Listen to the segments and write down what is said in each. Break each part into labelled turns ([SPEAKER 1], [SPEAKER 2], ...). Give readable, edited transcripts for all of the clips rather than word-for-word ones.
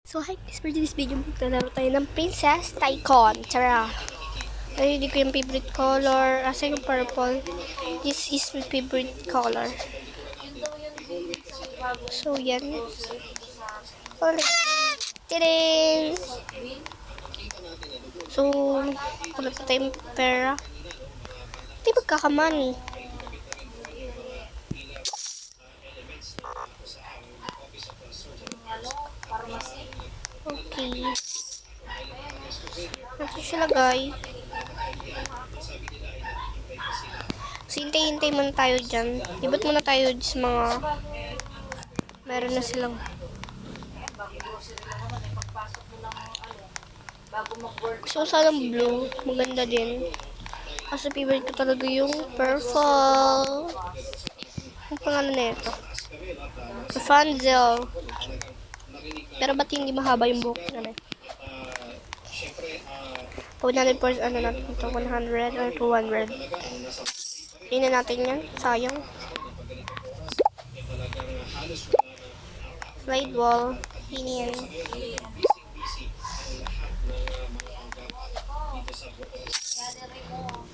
[SPEAKER 1] So hi guys, for this video maglalaro tayo ng Princess Tycoon. Tara! Ay, hindi ko yung favorite color. Asa yung purple? This is my favorite color. So yan. Ulit. Tiring! So, ulit na tayong pera. Hindi magkakamani. Okay. Natin siya lagay. So, hintay-hintay muna tayo dyan. Libot muna tayo sa mga meron na silang gusto ko sanang blue. Maganda din. Kasi favorite ko talaga yung purple. Ang pangalan na ito. Rapunzel. Pero ba't hindi mahaba yung buhok na 100% ano natin ito? 100 or 200? Hindi na natin yan. Sayang. Slide wall. Hindi yan.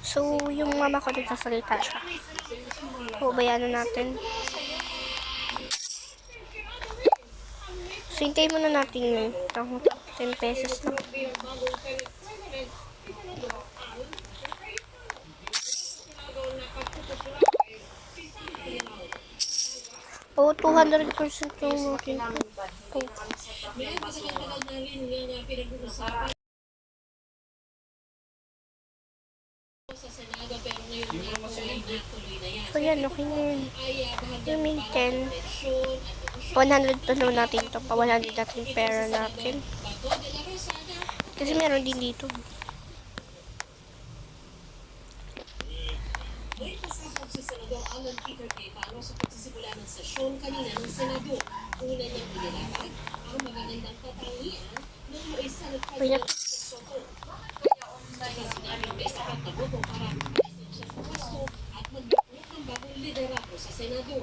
[SPEAKER 1] So, yung mama ko nagsasalita siya. Hubayaan na natin. So, hintayin muna natin yun. 10 pesos lang. Oh, 200% yung akin. So yan, okay na yun. Yung min 10. 100 pa naman natin ito. Pa 100 natin pera natin. Kasi meron din dito.
[SPEAKER 2] Si Senador Alan Peter Cayetano sa pagsisimula ng sesyon kanina ng Senado. Una niyang inilatag ang magagandang katangian ng may Senate President Soto. Kaya sinabing may sapat na boto para mag-ascend siya sa pwesto at mag-deploy ng bagong liderato sa Senado.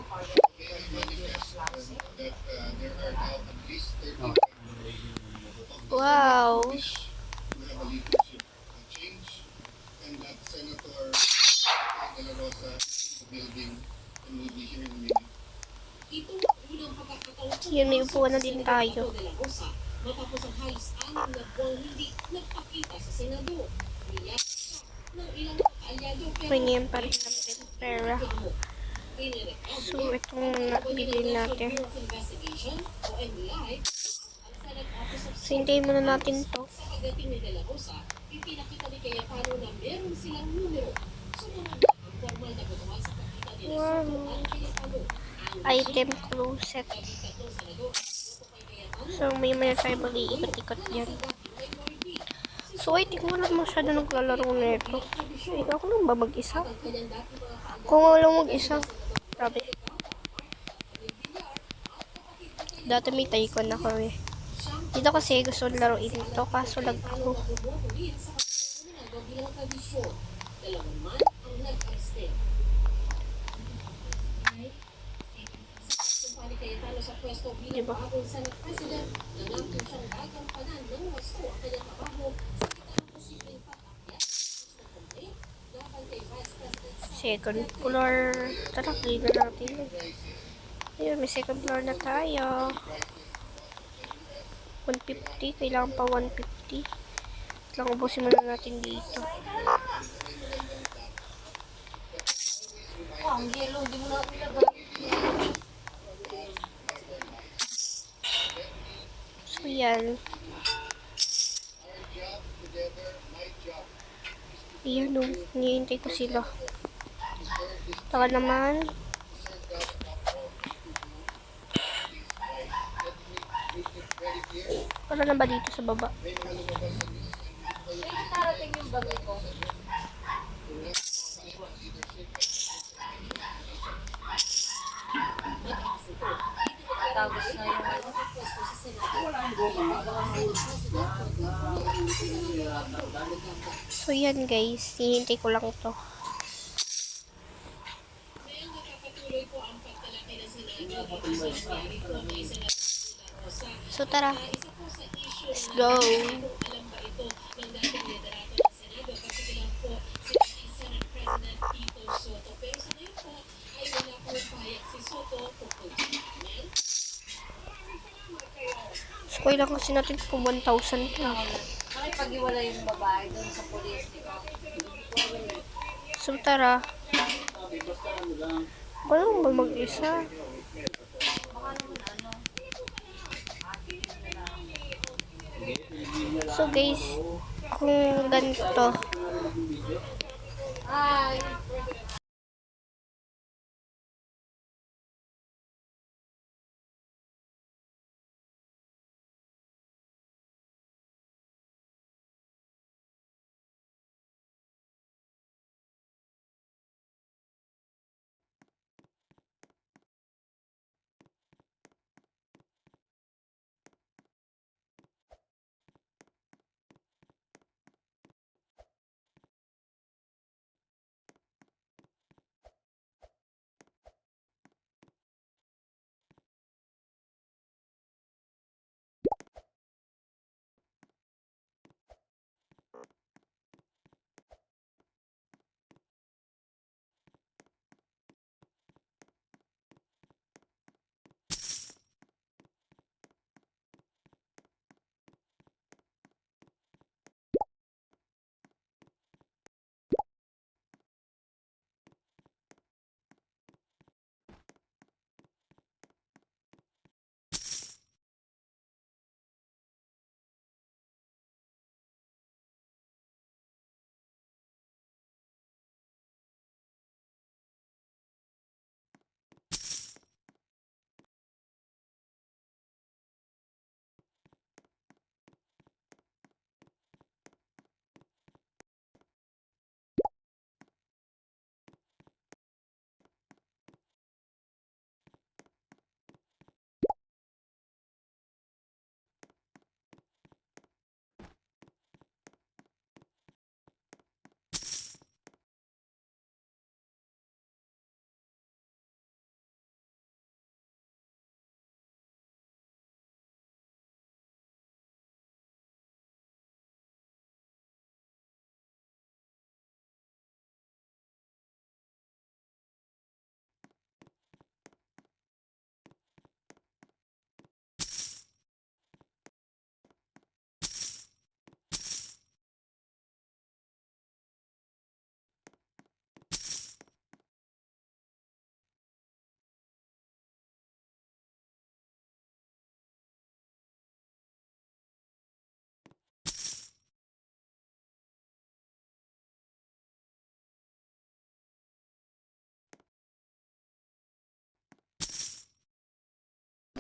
[SPEAKER 1] Wow! Yan, may upuan na din tayo.
[SPEAKER 2] Matapos ang halos 6 na buwang hindi nagpakita sa Senado. Niyak siya ng ilang kaalyado pero
[SPEAKER 1] Ganyan pa rin natin pera. So, itong nabili natin. So, hintayin muna natin to.
[SPEAKER 2] Sa pagdating ni De La Rosa, ipinakita ni Cayetano na meron silang numero. Sumunod ang formal na botohan sa pagkita ni Soto at Cayetano.
[SPEAKER 1] Item closet. So, may mga tayo mag-iikot-ikot yan. So, I think wala masyado naglalaro na ito. Ako lang ba mag-isa? Kung wala mag-isa, grabe. Dati may Tycoon na kami. Dito kasi gusto laruin ito, kaso lag ako. Diba? Second floor. Tara, clean na natin. Ayun, may second floor na tayo. 150. Kailangan pa 150. Lang ubusin muna natin dito.
[SPEAKER 2] Ang yellow, di mo na pinagay.
[SPEAKER 1] So, yan. Ayan o, hinihintay ko sila. Taka naman. Wala na ba dito sa baba?
[SPEAKER 2] Narating yung bagay ko. Tapos na yung
[SPEAKER 1] So yan guys, hihintay ko lang to. So tara. Let's go.
[SPEAKER 2] Alam ba ito ng dating liderato ng Senado, kabilang po si Senate President Tito Soto. Pero sa ngayon po ay wala pong payak si Soto tungkol dito. Mel?
[SPEAKER 1] So, kailangan kasi natin po 1,000 lang.
[SPEAKER 3] Nakipag-iwala yung babae doon sa police, di ba?
[SPEAKER 1] So, tara. Wala ba mag-isa?
[SPEAKER 3] Baka naman ano.
[SPEAKER 1] So, guys, kung ganito,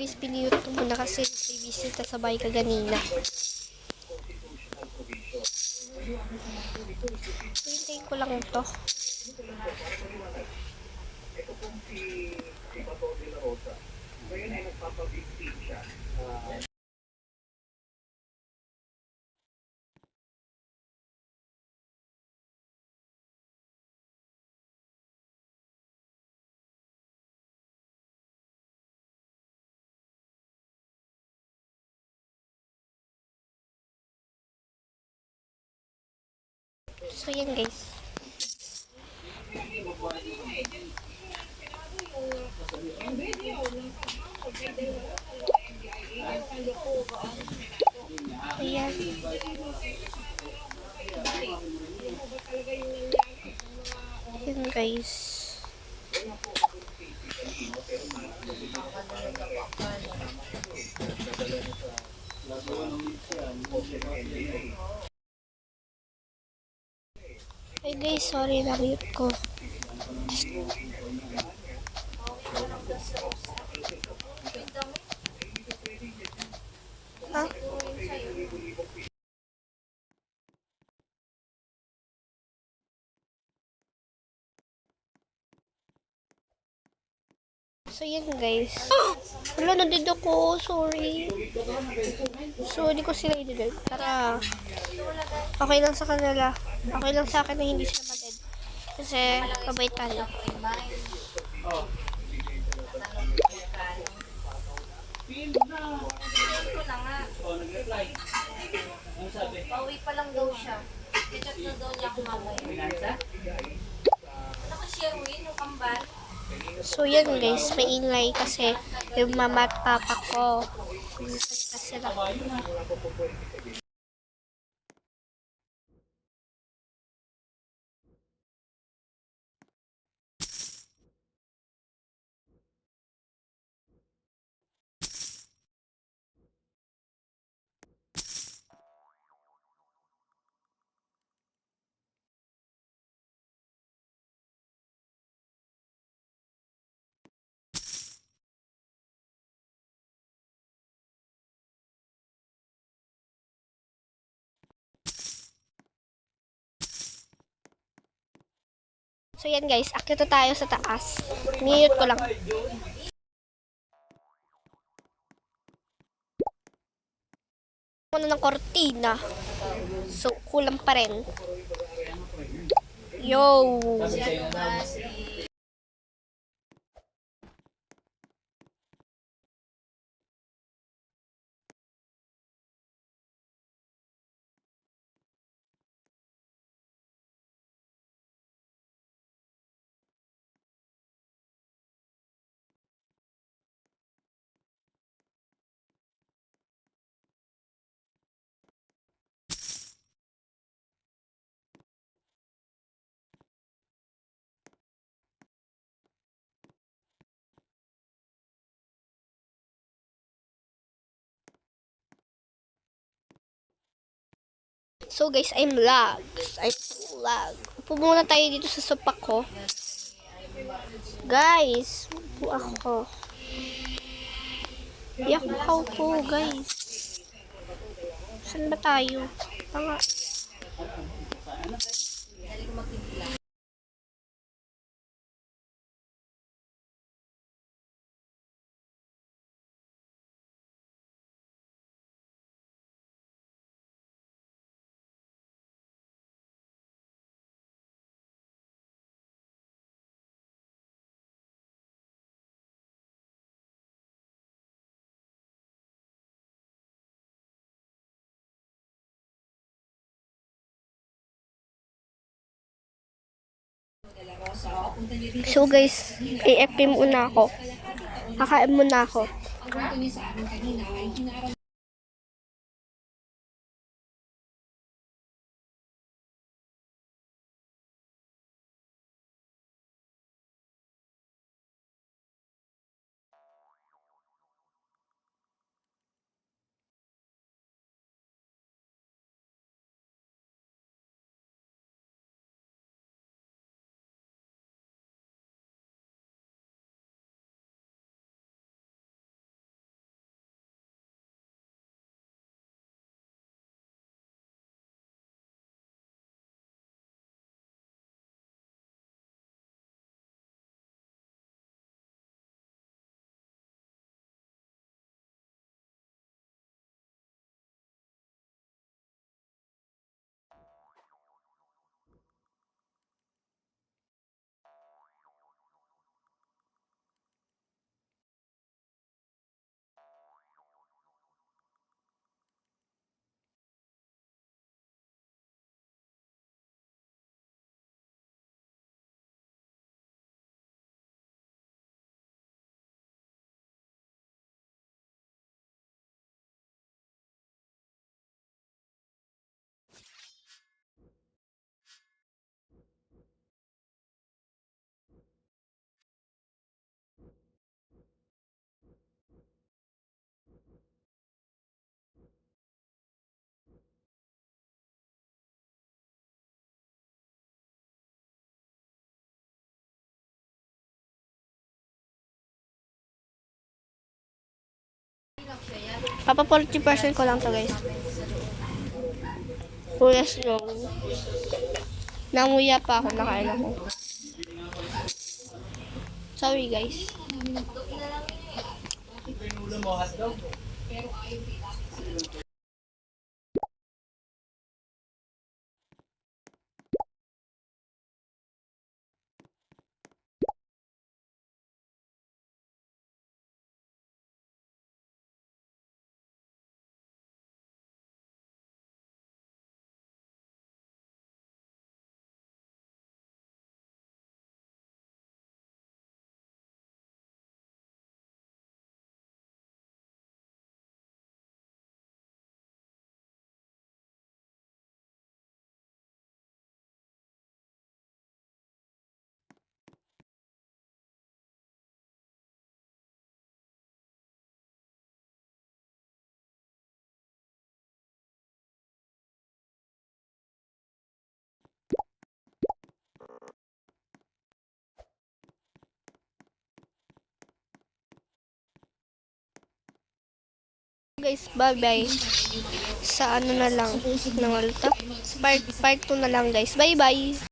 [SPEAKER 3] Ay,
[SPEAKER 1] guys, piniyot ko muna kasi may bisita sa bahay kaganina. So, hintayin ko lang ito. So, yan guys. Ayan. Ayan guys. Ay guys, sorry na-mute ko. Ha? So yan guys. Wala, nandito ko. Sorry. So hindi ko sila i-delete. Tara. Okay lang sa kanila. Okay lang sa akin na hindi sila mag-edit. Kasi kabait tayo.
[SPEAKER 3] ko na nga.
[SPEAKER 1] So, yan guys, maingay kasi yung mama at papa ko. Nagsasalita sila. So, yan guys, akito tayo sa taas. Mute ko lang. Ano ng kortina. So, kulang pa rin. Yo! So guys, I'm lag. I'm so lag. Upo muna tayo dito sa sopa ko. Guys, upo ako. Di ako makaupo, guys. Saan ba tayo? Tanga. So guys, AFK muna ako. Kakain muna ako.
[SPEAKER 2] Ang kwento niya sa amin kanina ay hinaram
[SPEAKER 1] Papa 40% ko lang to guys. Kuya Snow. Nanguya pa ako, nakain ako. Sorry guys. guys. Bye-bye. Sa ano na lang. Sa part 2 na lang guys. Bye-bye.